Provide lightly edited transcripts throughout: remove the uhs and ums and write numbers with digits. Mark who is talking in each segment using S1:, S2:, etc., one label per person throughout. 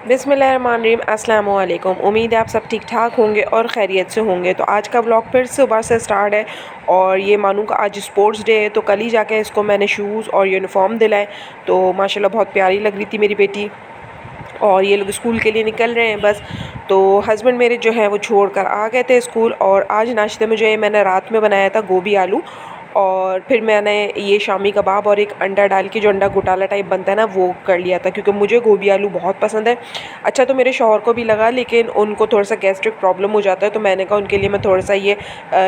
S1: बिस्मिल्लाहिर्रहमानिर्रहीम, अस्सलाम वालेकुम। उम्मीद है आप सब ठीक ठाक होंगे और खैरियत से होंगे। तो आज का व्लॉग फिर सुबह से स्टार्ट है और ये मानू का आज स्पोर्ट्स डे है, तो कल ही जाके इसको मैंने शूज़ और यूनिफॉर्म दिलाए। तो माशाल्लाह बहुत प्यारी लग रही थी मेरी बेटी। और ये लोग स्कूल के लिए निकल रहे हैं बस। तो हस्बैंड मेरे जो है वो छोड़ कर आ गए थे स्कूल। और आज नाश्ते में जो है मैंने रात में बनाया था गोभी आलू, और फिर मैंने ये शामी कबाब और एक अंडा डाल के जो अंडा घोटाला टाइप बनता है ना वो कर लिया था, क्योंकि मुझे गोभी आलू बहुत पसंद है। अच्छा तो मेरे शौहर को भी लगा, लेकिन उनको थोड़ा सा गैस्ट्रिक प्रॉब्लम हो जाता है, तो मैंने कहा उनके लिए मैं थोड़ा सा ये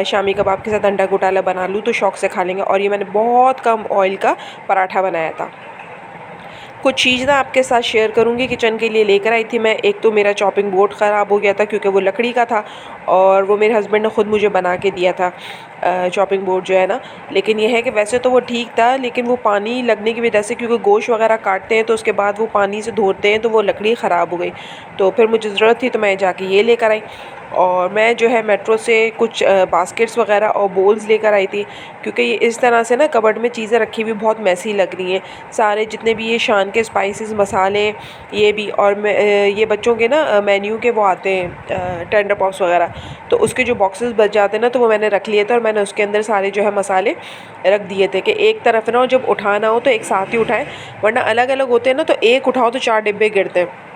S1: शामी कबाब के साथ अंडा घोटाला बना लूँ तो शौक़ से खा लेंगे। और ये मैंने बहुत कम ऑयल का पराठा बनाया था। कुछ चीज़ ना आपके साथ शेयर करूँगी किचन के लिए लेकर आई थी मैं। एक तो मेरा चॉपिंग बोर्ड ख़राब हो गया था क्योंकि वो लकड़ी का था, और वो मेरे हस्बैंड ने ख़ुद मुझे बना के दिया था चॉपिंग बोर्ड जो है ना। लेकिन यह है कि वैसे तो वो ठीक था, लेकिन वो पानी लगने की वजह से, क्योंकि गोश्त वगैरह काटते हैं तो उसके बाद वो पानी से धोते हैं तो वो लकड़ी ख़राब हो गई। तो फिर मुझे ज़रूरत थी तो मैं जाके ये लेकर आई। और मैं जो है मेट्रो से कुछ बास्केट्स वगैरह और बोल्स लेकर आई थी, क्योंकि ये इस तरह से ना कबर्ड में चीज़ें रखी हुई बहुत मैसी लग रही हैं। सारे जितने भी ये शान के स्पाइसेस मसाले ये भी, और ये बच्चों के ना मेन्यू के वो आते हैं टेंडर पॉप्स वगैरह, तो उसके जो बॉक्सेस बच जाते हैं ना तो वो मैंने रख लिए थे। और मैंने उसके अंदर सारे जो है मसाले रख दिए थे कि एक तरफ ना जब उठाना हो तो एक साथ ही उठाएं, वरना अलग अलग होते हैं ना तो एक उठाओ तो 4 डिब्बे गिरते हैं।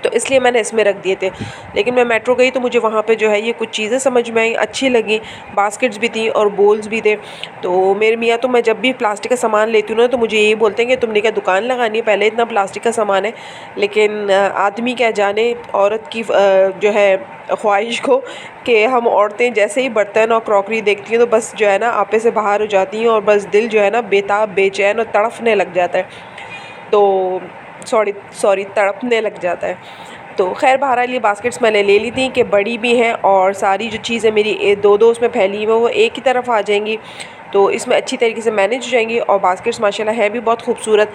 S1: तो इसलिए मैंने इसमें रख दिए थे। लेकिन मैं मेट्रो गई तो मुझे वहाँ पे जो है ये कुछ चीज़ें समझ में आई, अच्छी लगी। बास्केट्स भी थी और बोल्स भी थे। तो मेरे मियाँ तो मैं जब भी प्लास्टिक का सामान लेती हूँ ना तो मुझे यही बोलते हैं कि तुमने क्या दुकान लगानी है, पहले इतना प्लास्टिक का सामान है। लेकिन आदमी क्या जाने औरत की जो है ख्वाहिश को, कि हम औरतें जैसे ही बर्तन और क्रॉकरी देखती हैं तो बस जो है ना आपे से बाहर हो जाती हैं, और बस दिल जो है ना बेताब बेचैन और तड़फने लग जाता है। तो सॉरी तड़पने लग जाता है। तो खैर बहरहाल ये बास्केट्स मैंने ले ली थी कि बड़ी भी हैं, और सारी जो चीज़ें मेरी दो दो उसमें फैली हुई हैं वो एक ही तरफ आ जाएंगी, तो इसमें अच्छी तरीके से मैनेज हो जाएंगी। और बास्केट्स माशाल्लाह है भी बहुत खूबसूरत।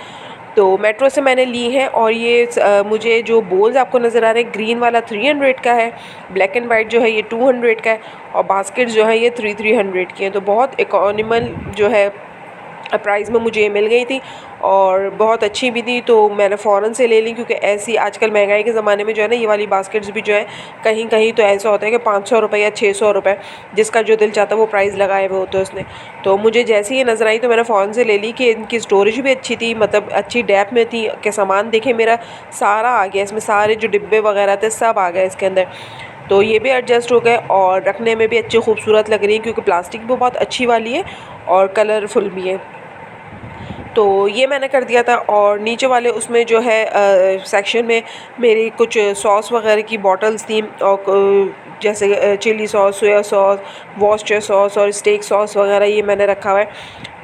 S1: तो मेट्रो से मैंने ली हैं। और ये मुझे जो बोल्स आपको नज़र आ रहे हैं, ग्रीन वाला 300 का है, ब्लैक एंड वाइट जो है ये 200 का है, और बास्केट्स जो है ये 300 की हैं। तो बहुत इकोनॉमिकल जो है प्राइस में मुझे ये मिल गई थी, और बहुत अच्छी भी थी। तो मैंने फ़ौरन से ले ली, क्योंकि ऐसी आजकल महंगाई के ज़माने में जो है ना ये वाली बास्केट्स भी जो है कहीं कहीं तो ऐसा होता है कि 500 रुपये या 600 रुपये, जिसका जो दिल चाहता है वो प्राइस लगाए हुए होते हैं उसने। तो मुझे जैसे ही नज़र आई तो मैंने फ़ौरन से ले ली कि इनकी स्टोरेज भी अच्छी थी, मतलब अच्छी डेप्थ में थी कि सामान देखें मेरा सारा आ गया इसमें, सारे जो डिब्बे वगैरह थे सब आ गए इसके अंदर। तो ये भी एडजस्ट हो गए, और रखने में भी अच्छी खूबसूरत लग रही है, क्योंकि प्लास्टिक भी बहुत अच्छी वाली है और कलरफुल भी है। तो ये मैंने कर दिया था। और नीचे वाले उसमें जो है सेक्शन में मेरी कुछ सॉस वगैरह की बॉटल्स थी, और जैसे chilli sauce, soya sauce, Worcester sauce और स्टेक सॉस वगैरह ये मैंने रखा हुआ है।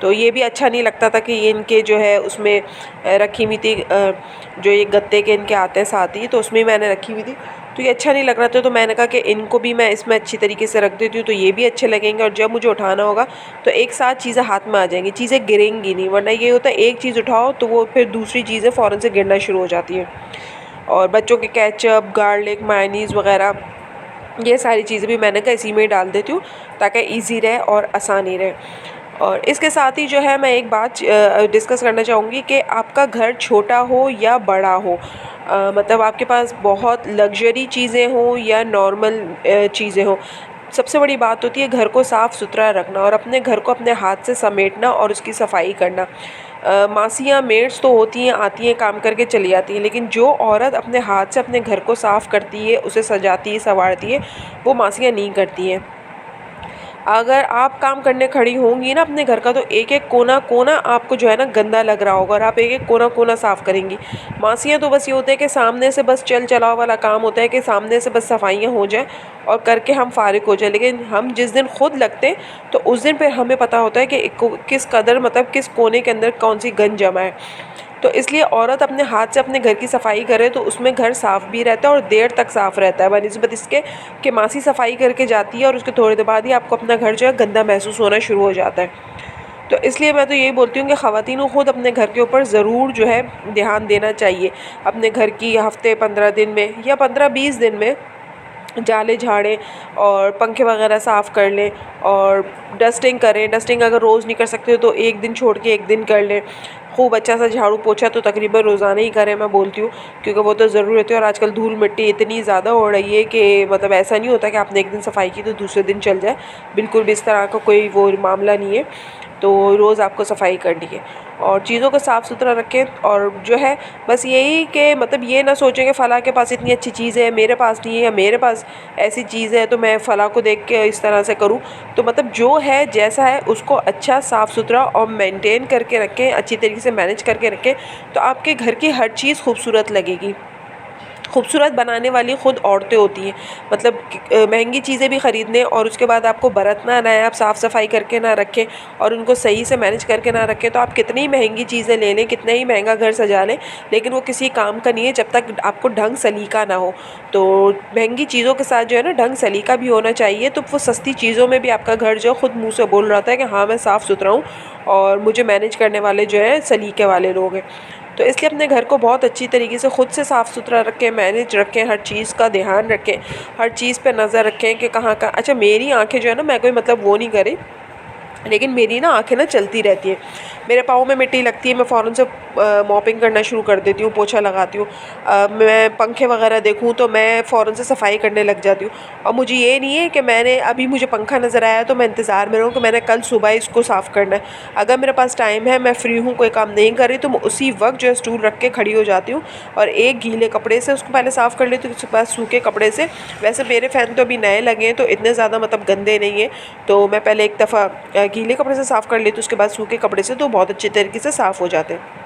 S1: तो ये भी अच्छा नहीं लगता था कि ये इनके जो है उसमें रखी हुई थी, जो ये गत्ते के इनके आते हैं साथ ही, तो उसमें मैंने रखी हुई थी। तो ये अच्छा नहीं लग रहा था, तो मैंने कहा कि इनको भी मैं इसमें अच्छी तरीके से रख देती हूँ तो ये भी अच्छे लगेंगे, और जब मुझे उठाना होगा तो एक साथ चीज़ें हाथ में आ जाएंगी, चीज़ें गिरेंगी नहीं। वरना ये होता है एक चीज़ उठाओ तो वो फिर दूसरी चीज़ें फ़ौरन से गिरना शुरू हो जाती हैं। और बच्चों के केचप, गार्लिक, मायोनीज़ वगैरह ये सारी चीज़ें भी मैंने कहा इसी में ही डाल देती हूँ, ताकि ईज़ी रहे और आसानी रहे। और इसके साथ ही जो है मैं एक बात डिस्कस करना चाहूँगी कि आपका घर छोटा हो या बड़ा हो, मतलब आपके पास बहुत लग्जरी चीज़ें हों या नॉर्मल चीज़ें हों, सबसे बड़ी बात होती है घर को साफ़ सुथरा रखना, और अपने घर को अपने हाथ से समेटना और उसकी सफाई करना। मासियाँ मेड्स तो होती हैं, आती हैं काम करके चली जाती हैं, लेकिन जो औरत अपने हाथ से अपने घर को साफ़ करती है, उसे सजाती है, संवारती है, वो मासियाँ नहीं करती हैं। अगर आप काम करने खड़ी होंगी ना अपने घर का, तो एक एक कोना कोना आपको जो है ना गंदा लग रहा होगा, और आप एक एक कोना कोना साफ़ करेंगी। मासियाँ तो बस ये होता है कि सामने से बस चल चलाओ वाला काम होता है कि सामने से बस सफाइयाँ हो जाए और करके हम फारिग हो जाए। लेकिन हम जिस दिन खुद लगते हैं तो उस दिन फिर हमें पता होता है कि किस कदर, मतलब किस कोने के अंदर कौन सी गंद जमा है। तो इसलिए औरत अपने हाथ से अपने घर की सफाई करे तो उसमें घर साफ़ भी रहता है और देर तक साफ़ रहता है, बनिस्बत इसके कि मासी सफाई करके जाती है और उसके थोड़ी देर बाद ही आपको अपना घर जो है गंदा महसूस होना शुरू हो जाता है। तो इसलिए मैं तो यही बोलती हूँ कि ख़वातीन को ख़ुद अपने घर के ऊपर ज़रूर जो है ध्यान देना चाहिए। अपने घर की हफ़्ते 15 दिन में या 15-20 दिन में जाले झाड़ें और पंखे वगैरह साफ़ कर लें, और डस्टिंग करें। डस्टिंग अगर रोज़ नहीं कर सकते तो एक दिन छोड़ के एक दिन कर लें। खूब अच्छा सा झाड़ू पोछा तो तकरीबन रोज़ाना ही करें, मैं बोलती हूँ, क्योंकि वो तो ज़रूरत है। और आजकल धूल मिट्टी इतनी ज़्यादा हो रही है कि मतलब ऐसा नहीं होता कि आपने एक दिन सफाई की तो दूसरे दिन चल जाए, बिल्कुल भी इस तरह का कोई वो मामला नहीं है। तो रोज़ आपको सफाई करनी है और चीज़ों को साफ़ सुथरा रखें। और जो है बस यही कि मतलब ये ना सोचें कि फ़लाँ के पास इतनी अच्छी चीज़ है, मेरे पास नहीं है, या मेरे पास ऐसी चीज़ है तो मैं फ़लाँ को देख के इस तरह से करूँ। तो मतलब जो है जैसा है उसको अच्छा साफ़ सुथरा और मेंटेन करके रखें, अच्छी तरीके से मैनेज करके रखें, तो आपके घर की हर चीज़ खूबसूरत लगेगी। खूबसूरत बनाने वाली ख़ुद औरतें होती हैं। मतलब महंगी चीज़ें भी ख़रीदने और उसके बाद आपको बरतना ना है, आप साफ़ सफाई करके ना रखें और उनको सही से मैनेज करके ना रखें, तो आप कितनी ही महंगी चीज़ें ले लें, कितना ही महंगा घर सजा लें, लेकिन वो किसी काम का नहीं है जब तक आपको ढंग सलीका ना हो। तो महंगी चीज़ों के साथ जो है ना ढंग सलीका भी होना चाहिए, तो वो सस्ती चीज़ों में भी आपका घर जो ख़ुद मुँह से बोल रहा था कि हाँ मैं साफ़ सुथरा हूँ और मुझे मैनेज करने वाले जो है सलीके वाले लोग हैं। तो इसलिए अपने घर को बहुत अच्छी तरीके से ख़ुद से साफ़ सुथरा रखें, मैनेज रखें, हर चीज़ का ध्यान रखें, हर चीज़ पे नज़र रखें कि कहाँ का। अच्छा, मेरी आँखें जो है ना, मैं कोई मतलब वो नहीं करी, लेकिन मेरी ना आँखें ना चलती रहती हैं। मेरे पाँव में मिट्टी लगती है, मैं फ़ौरन से मॉपिंग करना शुरू कर देती हूँ, पोछा लगाती हूँ। मैं पंखे वगैरह देखूँ तो मैं फ़ौरन से सफाई करने लग जाती हूँ। और मुझे ये नहीं है कि मैंने अभी मुझे पंखा नज़र आया तो मैं इंतज़ार में रहूँ कि मैंने कल सुबह इसको साफ़ करना है। अगर मेरे पास टाइम है, मैं फ्री हूँ, कोई काम नहीं कर रही, तो मैं उसी वक्त जो है स्टूल रख के खड़ी हो जाती हूँ और एक गीले कपड़े से उसको पहले साफ़ कर लेती हूँ, उसके बाद सूखे कपड़े से। वैसे मेरे फ़ैन तो अभी नए लगे हैं तो इतने ज़्यादा मतलब गंदे नहीं हैं, तो मैं पहले एक दफ़ा गीले कपड़े से साफ़ कर लेती हूँ, उसके बाद सूखे कपड़े से, तो बहुत अच्छे तरीके से साफ़ हो जाते हैं।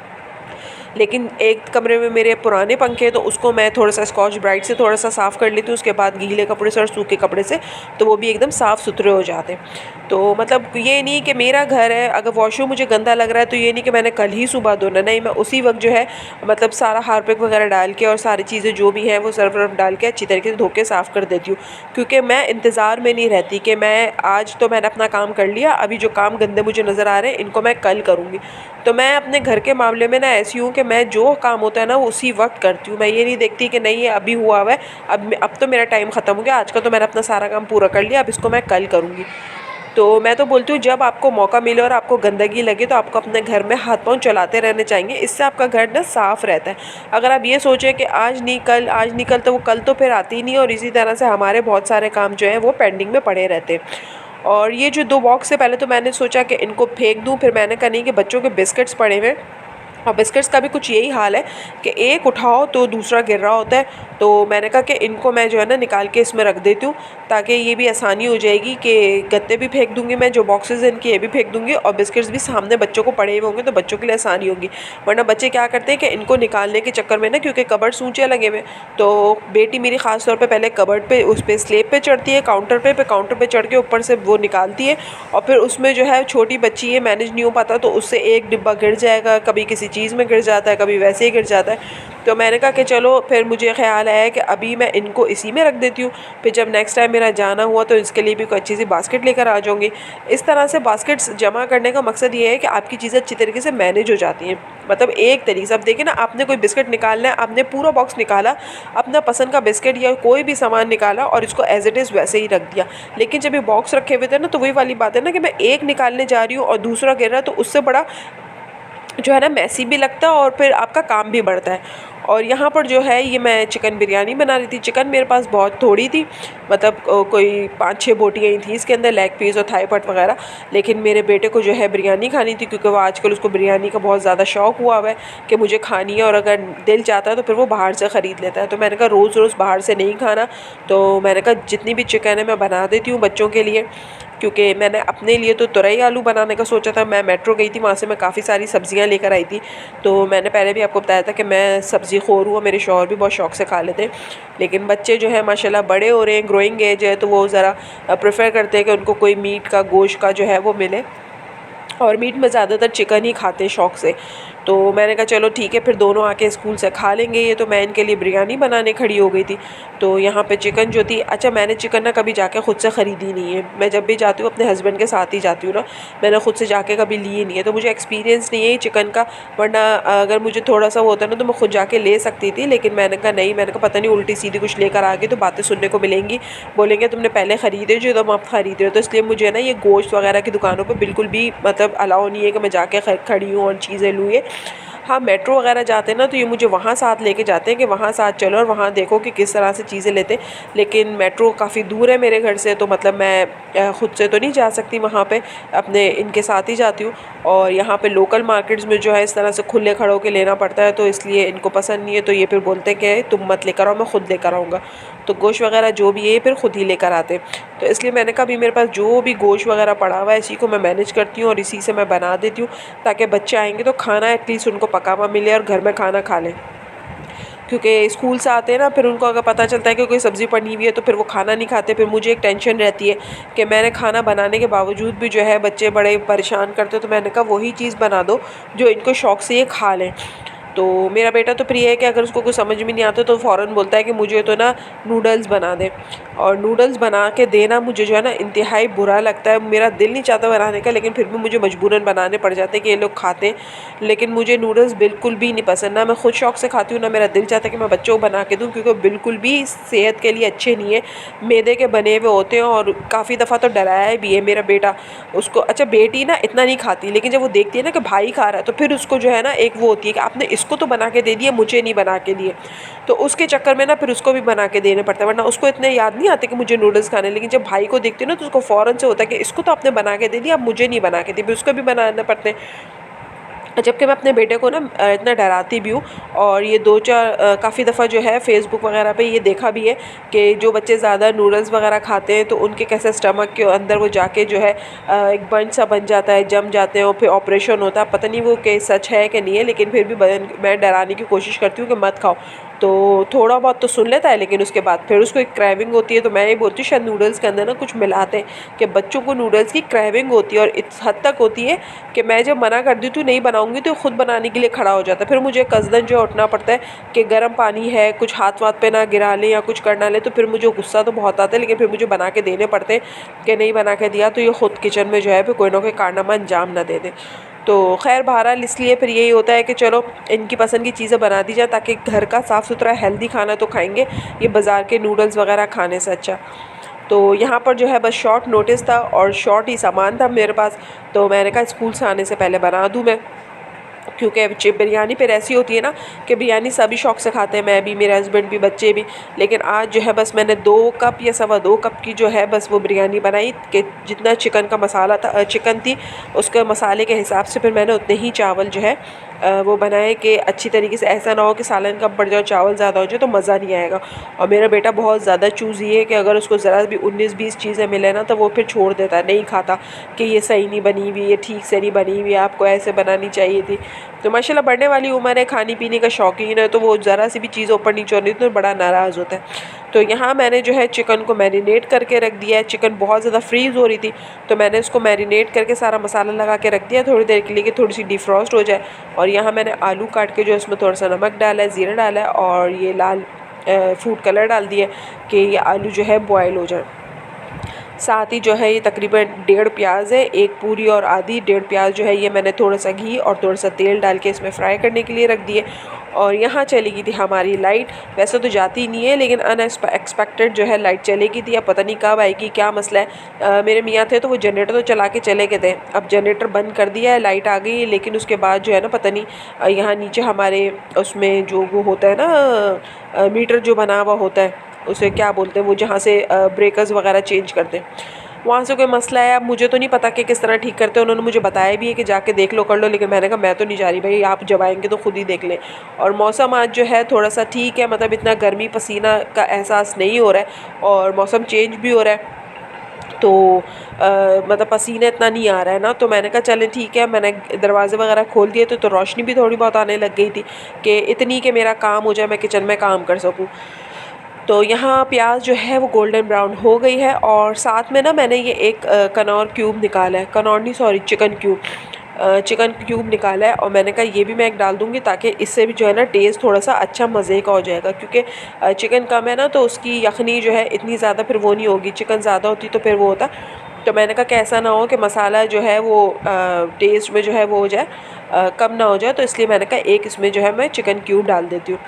S1: लेकिन एक कमरे में मेरे पुराने पंखे हैं तो उसको मैं थोड़ा सा स्कॉच ब्राइट से थोड़ा सा साफ़ कर लेती हूँ, उसके बाद गीले कपड़े से और सूखे कपड़े से, तो वो भी एकदम साफ़ सुथरे हो जाते हैं। तो मतलब ये नहीं कि मेरा घर है, अगर वॉशरूम मुझे गंदा लग रहा है तो ये नहीं कि मैंने कल ही सुबह धोना, नहीं, मैं उसी वक्त जो है मतलब सारा हार्पिक वगैरह डाल के और सारी चीज़ें जो भी हैं वो सर्फ वर्फ डाल के अच्छी तरीके से धो के साफ़ कर देती हूँ। क्योंकि मैं इंतज़ार में नहीं रहती कि मैं आज तो मैंने अपना काम कर लिया, अभी जो काम गंदे मुझे नज़र आ रहे हैं इनको मैं कल करूँगी। तो मैं अपने घर के मामले में ना ऐसी हूँ कि मैं जो काम होता है ना वो उसी वक्त करती हूँ। मैं ये नहीं देखती कि नहीं ये अभी हुआ हुआ है, अब तो मेरा टाइम ख़त्म हो गया, आज का तो मैंने अपना सारा काम पूरा कर लिया, अब इसको मैं कल करूँगी। तो मैं तो बोलती हूँ जब आपको मौका मिले और आपको गंदगी लगे तो आपको अपने घर में हाथ पाँव चलाते रहने चाहिए, इससे आपका घर ना साफ़ रहता है। अगर आप ये सोचें कि आज नहीं कल, आज नहीं कल, तो वो कल तो फिर आती ही नहीं, और इसी तरह से हमारे बहुत सारे काम जो हैं वो पेंडिंग में पड़े रहते हैं। और ये जो 2 बॉक्स है, पहले तो मैंने सोचा कि इनको फेंक दूँ, फिर मैंने कहा नहीं, कि बच्चों के बिस्किट्स पड़े हुए हैं और बिस्किट्स का भी कुछ यही हाल है कि एक उठाओ तो दूसरा गिर रहा होता है। तो मैंने कहा कि इनको मैं जो है ना निकाल के इसमें रख देती हूँ, ताकि ये भी आसानी हो जाएगी कि गत्ते भी फेंक दूँगी मैं, जो बॉक्सेस हैं इनके ये भी फेंक दूँगी, और बिस्किट्स भी सामने बच्चों को पड़े हुए होंगे तो बच्चों के लिए आसानी होगी। वरना बच्चे क्या करते हैं कि इनको निकालने के चक्कर में ना, क्योंकि कबर्ड्स ऊँचे लगे हुए, तो बेटी मेरी ख़ास तौर पे पहले कबर्ड पे उस पे स्लैब पे चढ़ती है, काउंटर पे चढ़ के ऊपर से वो निकालती है, और फिर उसमें जो है छोटी बच्ची है, मैनेज नहीं हो पाता, तो उससे एक डिब्बा गिर जाएगा, कभी किसी चीज़ में गिर जाता है, कभी वैसे ही गिर जाता है। तो मैंने कहा कि चलो, फिर मुझे ख़्याल आया कि अभी मैं इनको इसी में रख देती हूँ, फिर जब नेक्स्ट टाइम मेरा जाना हुआ तो इसके लिए भी कोई अच्छी सी बास्केट लेकर आ जाऊँगी। इस तरह से बास्केट्स जमा करने का मकसद ये है कि आपकी चीज़ें अच्छी तरीके से मैनेज हो जाती हैं। मतलब एक तरीके से, अब देखिए ना, आपने कोई बिस्किट निकालना है, आपने पूरा बॉक्स निकाला, अपना पसंद का बिस्किट या कोई भी सामान निकाला और इसको एज इट इज़ वैसे ही रख दिया। लेकिन जब ये बॉक्स रखे हुए थे ना, तो वही वाली बात है ना कि मैं एक निकालने जा रही हूँ और दूसरा गिर रहा है, तो उससे बड़ा जो है ना मैसी भी लगता है और फिर आपका काम भी बढ़ता है। और यहाँ पर जो है, ये मैं चिकन बिरयानी बना रही थी। चिकन मेरे पास बहुत थोड़ी थी, मतलब कोई 5-6 बोटियाँ ही थी इसके अंदर, लेग पीस और थाई पार्ट वगैरह। लेकिन मेरे बेटे को जो है बिरयानी खानी थी, क्योंकि वो आजकल उसको बिरयानी का बहुत ज़्यादा शौक़ हुआ है कि मुझे खानी है, और अगर दिल चाहता है तो फिर वो बाहर से ख़रीद लेता है। तो मैंने कहा रोज़ रोज़ बाहर से नहीं खाना, तो मैंने कहा जितनी भी चिकन है मैं बना देती हूँ बच्चों के लिए। क्योंकि मैंने अपने लिए तो तुरई आलू बनाने का सोचा था, मैं मेट्रो गई थी, वहाँ से मैं काफ़ी सारी सब्ज़ियाँ लेकर आई थी। तो मैंने पहले भी आपको बताया था कि मैं सब्ज़ी खोर हूँ, मेरे शौहर भी बहुत शौक़ से खा लेते हैं। लेकिन बच्चे जो है माशाल्लाह बड़े हो रहे हैं, ग्रोइंग एज है, तो वो ज़रा प्रेफर करते हैं कि उनको कोई मीट का, गोश्त का जो है वो मिले, और मीट में ज़्यादातर चिकन ही खाते हैं शौक़ से। तो मैंने कहा चलो ठीक है, फिर दोनों आके स्कूल से खा लेंगे ये। तो मैं इनके लिए बिरयानी बनाने खड़ी हो गई थी। तो यहाँ पे चिकन जो थी, अच्छा मैंने चिकन ना कभी जाके ख़ुद से ख़रीदी नहीं है, मैं जब भी जाती हूँ अपने हस्बैंड के साथ ही जाती हूँ ना, मैंने ख़ुद से जाके कभी लिए नहीं है, तो मुझे एक्सपीरियंस नहीं है चिकन का। वरना अगर मुझे थोड़ा सा वो होता ना तो मैं खुद जाके ले सकती थी, लेकिन मैंने कहा नहीं, मैंने कहा पता नहीं उल्टी सीधी कुछ लेकर आ गई तो बातें सुनने को मिलेंगी, बोलेंगे तुमने पहले ख़रीदे जो, तुम आप ख़रीद रहे हो। तो इसलिए मुझे ना ये गोश्त वगैरह की दुकानों पर बिल्कुल भी मतलब अलाउ नहीं है कि मैं जाके खड़ी हूँ और चीज़ें लूँ ये। हाँ, मेट्रो वगैरह जाते हैं ना तो ये मुझे वहाँ साथ लेके जाते हैं कि वहाँ साथ चलो और वहाँ देखो कि किस तरह से चीज़ें लेते हैं। लेकिन मेट्रो काफ़ी दूर है मेरे घर से, तो मतलब मैं ख़ुद से तो नहीं जा सकती वहाँ पे, अपने इनके साथ ही जाती हूँ। और यहाँ पे लोकल मार्केट्स में जो है इस तरह से खुले खड़े होके लेना पड़ता है, तो इसलिए इनको पसंद नहीं है। तो ये फिर बोलते हैं कि तुम मत लेकर आओ, मैं ख़ुद लेकर आऊँगा। तो गोश्त वगैरह जो भी है फिर ख़ुद ही लेकर आते हैं। तो इसलिए मैंने कहा अभी मेरे पास जो भी गोश्त वगैरह पड़ा हुआ है इसी को मैं मैनेज करती हूँ और इसी से मैं बना देती हूँ, ताकि बच्चे आएंगे तो खाना एटलीस्ट उनको पका हुआ मिले और घर में खाना खा लें। क्योंकि स्कूल से आते हैं ना, फिर उनको अगर पता चलता है कि कोई सब्ज़ी पड़ी हुई है तो फिर वो खाना नहीं खाते। फिर मुझे एक टेंशन रहती है कि मैंने खाना बनाने के बावजूद भी जो है बच्चे बड़े परेशान करते, तो मैंने कहा वही चीज़ बना दो जो इनको शौक़ से ये खा लें। तो मेरा बेटा तो प्रिय है कि अगर उसको कुछ समझ में नहीं आता तो फ़ौरन बोलता है कि मुझे तो ना नूडल्स बना दे। और नूडल्स बना के देना मुझे जो है ना इंतहाई बुरा लगता है। मेरा दिल नहीं चाहता बनाने का, लेकिन फिर भी मुझे मजबूरन बनाने पड़ जाते हैं कि ये लोग खाते हैं। लेकिन मुझे नूडल्स बिल्कुल भी नहीं पसंद, ना मैं ख़ुद शौक़ से खाती हूँ, ना मेरा दिल चाहता कि मैं बच्चों को बना के दूँ, क्योंकि बिल्कुल भी सेहत के लिए अच्छे नहीं है। मैदे के बने हुए होते हैं और काफ़ी दफ़ा तो डराया भी है मेरा बेटा उसको। अच्छा, बेटी ना इतना नहीं खाती, लेकिन जब वो देखती है ना कि भाई खा रहा है तो फिर उसको जो है ना एक वो होती है कि आपने इसको तो बना के दे दिया, मुझे नहीं बना के दिए। तो उसके चक्कर में ना फिर उसको भी बना के देने पड़ता है, वरना उसको इतने याद नहीं आते कि मुझे नूडल्स खाने। लेकिन जब भाई को देखती है ना तो उसको फ़ौरन से होता है कि इसको तो आपने बना के दे दिया, अब मुझे नहीं बना के दी, फिर उसको भी बनाने पड़ते हैं। जबकि मैं अपने बेटे को ना इतना डराती भी हूँ। और ये 2-4 काफ़ी दफ़ा जो है फ़ेसबुक वगैरह पे ये देखा भी है कि जो बच्चे ज़्यादा नूडल्स वगैरह खाते हैं तो उनके कैसे स्टमक के अंदर वो जाके जो है एक बंच सा बन जाता है, जम जाते हैं और फिर ऑपरेशन होता है। पता नहीं वो कि सच है कि नहीं है, लेकिन फिर भी मैं डराने की कोशिश करती हूँ कि मत खाओ। तो थोड़ा बहुत तो सुन लेता है, लेकिन उसके बाद फिर उसको एक क्रेविंग होती है। तो मैं ये बोलती हूँ शायद नूडल्स के अंदर ना कुछ मिलाते हैं कि बच्चों को नूडल्स की क्रेविंग होती है, और इस हद तक होती है कि मैं जब मना कर देती हूँ नहीं बनाऊँगी तो खुद बनाने के लिए खड़ा हो जाता है। फिर मुझे कसदन जो है उठना पड़ता है कि गर्म पानी है, कुछ हाथ वाथ पे ना गिरा ले या कुछ कर ना ले। तो फिर मुझे गुस्सा तो बहुत आता है, लेकिन फिर मुझे बना के देने पड़ते हैं कि नहीं बना के दिया तो ये खुद किचन में जो है फिर कोई ना कोई कारनामा अंजाम ना दे दे। तो खैर बहरहाल इसलिए फिर यही होता है कि चलो इनकी पसंद की चीज़ें बना दी जाए, ताकि घर का साफ़ सुथरा हेल्दी खाना तो खाएंगे, ये बाज़ार के नूडल्स वगैरह खाने से अच्छा। तो यहाँ पर जो है बस शॉर्ट नोटिस था और शॉर्ट ही सामान था मेरे पास, तो मैंने कहा स्कूल से आने से पहले बना दूँ मैं। क्योंकि बिरयानी फिर ऐसी होती है ना कि बिरयानी सभी शौक़ से खाते हैं, मैं भी, मेरे हस्बैंड भी, बच्चे भी। लेकिन आज जो है बस मैंने 2 कप या 2.25 कप की जो है बस वो बिरयानी बनाई कि जितना चिकन का मसाला था, चिकन थी उसके मसाले के हिसाब से फिर मैंने उतने ही चावल जो है वो बनाए कि अच्छी तरीके से ऐसा ना हो कि सालन कम पड़ जाए, चावल ज़्यादा हो जाए तो मज़ा नहीं आएगा। और मेरा बेटा बहुत ज़्यादा चूज़ी है कि अगर उसको ज़रा भी 19-20 चीज़ें मिले ना तो वो फिर छोड़ देता है, नहीं खाता कि ये सही नहीं बनी हुई, ये ठीक से नहीं बनी हुई, आपको ऐसे बनानी चाहिए थी। तो माशाल्लाह बढ़ने वाली उम्र है, खाने पीने का शौकीन है, तो वो ज़रा सी भी चीज़ ऊपर नीचे होनी तो बड़ा नाराज़ होता है। तो यहाँ मैंने जो है चिकन को मैरिनेट करके रख दिया है। चिकन बहुत ज़्यादा फ्रीज़ हो रही थी, तो मैंने उसको मैरिनेट करके सारा मसाला लगा के रख दिया थोड़ी देर के लिए कि थोड़ी सी डिफ्रॉस्ट हो जाए। और यहाँ मैंने आलू काट के जो उसमें थोड़ा सा नमक डाला है, ज़ीरा डाला है और ये लाल फूड कलर डाल दिया कि ये आलू जो है बॉयल हो जाए। साथ ही जो है ये तकरीबन 1.5 प्याज है, एक पूरी और आधी 1.5 प्याज जो है ये मैंने थोड़ा सा घी और थोड़ा सा तेल डाल के इसमें फ्राई करने के लिए रख दिए। और यहाँ चली गई थी हमारी लाइट, वैसे तो जाती नहीं है लेकिन अनएक्सपेक्टेड जो है लाइट चलेगी थी। अब पता नहीं कब आएगी, क्या मसला है। मेरे मियाँ थे तो वो जनरेटर तो चला के चले गए थे, अब जनरेटर बंद कर दिया है, लाइट आ गई है। लेकिन उसके बाद जो है ना पता नहीं यहाँ नीचे हमारे उसमें जो वो होता है ना मीटर जो बना हुआ होता है उसे क्या बोलते हैं, वो जहाँ से ब्रेकर्स वगैरह चेंज करते हैं, वहाँ से कोई मसला है। अब मुझे तो नहीं पता कि किस तरह ठीक करते हैं, उन्होंने मुझे बताया भी है कि जाके देख लो कर लो, लेकिन मैंने कहा मैं तो नहीं जा रही भाई, आप जब आएंगे तो खुद ही देख लें। और मौसम आज जो है थोड़ा सा ठीक है, मतलब इतना गर्मी पसीना का एहसास नहीं हो रहा है और मौसम चेंज भी हो रहा है, तो मतलब पसीना इतना नहीं आ रहा है ना। तो मैंने कहा चलें ठीक है, मैंने दरवाज़े वगैरह खोल दिए तो रोशनी भी थोड़ी बहुत आने लग गई थी कि इतनी कि मेरा काम हो जाए, मैं किचन में काम कर सकूँ। तो यहाँ प्याज जो है वो गोल्डन ब्राउन हो गई है और साथ में ना मैंने ये एक कनौर क्यूब निकाला है, कनौर नहीं सॉरी चिकन क्यूब निकाला है। और मैंने कहा ये भी मैं एक डाल दूँगी ताकि इससे भी जो है ना टेस्ट थोड़ा सा अच्छा मज़े का हो जाएगा, क्योंकि चिकन कम है ना तो उसकी यखनी जो है इतनी ज़्यादा फिर वो नहीं होगी, चिकन ज़्यादा होती तो फिर वो होता। तो मैंने कहा कि ऐसा ना हो कि मसाला जो है वो टेस्ट में जो है वो हो जाए कम ना हो जाए, तो इसलिए मैंने कहा एक इसमें जो है मैं चिकन क्यूब डाल देती हूँ।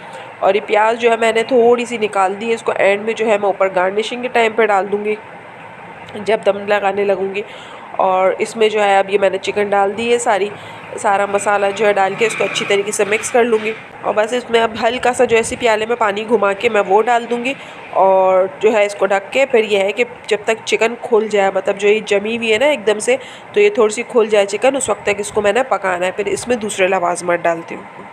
S1: और ये प्याज जो है मैंने थोड़ी सी निकाल दी है, इसको एंड में जो है मैं ऊपर गार्निशिंग के टाइम पे डाल दूँगी जब दम लगाने लगूँगी। और इसमें जो है अब ये मैंने चिकन डाल दी है सारी, सारा मसाला जो है डाल के इसको अच्छी तरीके से मिक्स कर लूँगी। और बस इसमें अब हल्का सा जो ऐसी प्याले में पानी घुमा के मैं वो डाल दूँगी और जो है इसको ढक के फिर ये है कि जब तक चिकन खुल जाए, मतलब जो ये जमी हुई है ना एकदम से, तो ये थोड़ी सी खुल जाए चिकन, उस वक्त तक इसको मैंने पकाना है। फिर इसमें दूसरे लवाज़मात डालती हूँ।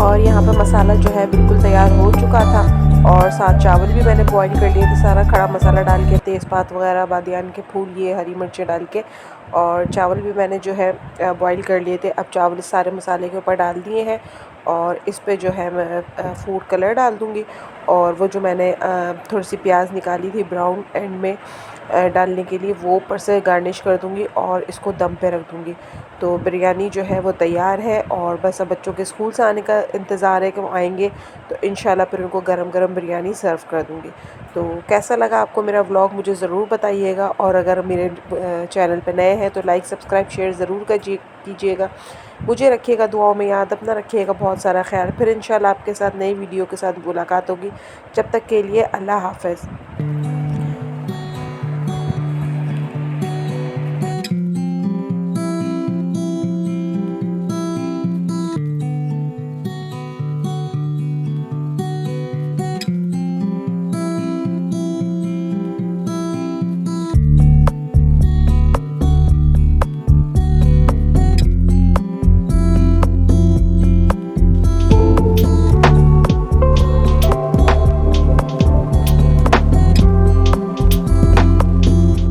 S1: और यहाँ पर मसाला जो है बिल्कुल तैयार हो चुका था और साथ चावल भी मैंने बॉईल कर लिए थे, सारा खड़ा मसाला डाल के, तेज़पात वगैरह, बादियान के फूल, ये हरी मिर्चें डाल के, और चावल भी मैंने जो है बॉईल कर लिए थे। अब चावल इस सारे मसाले के ऊपर डाल दिए हैं और इस पे जो है मैं फूड कलर डाल दूँगी और वो जो मैंने थोड़ी सी प्याज निकाली थी ब्राउन एंड में डालने के लिए, वो ऊपर से गार्निश कर दूँगी और इसको दम पे रख दूँगी। तो बिरयानी जो है वो तैयार है और बस अब बच्चों के स्कूल से आने का इंतज़ार है कि वो आएंगे तो इंशाल्लाह फिर उनको गरम गरम बिरयानी सर्व कर दूँगी। तो कैसा लगा आपको मेरा व्लॉग मुझे ज़रूर बताइएगा, और अगर मेरे चैनल पे नए हैं तो लाइक सब्सक्राइब शेयर ज़रूर कीजिएगा। मुझे रखिएगा दुआओं में याद, अपना रखिएगा बहुत सारा ख्याल। फिर इंशाल्लाह आपके साथ नई वीडियो के साथ मुलाकात होगी। जब तक के लिए अल्लाह हाफ़िज़।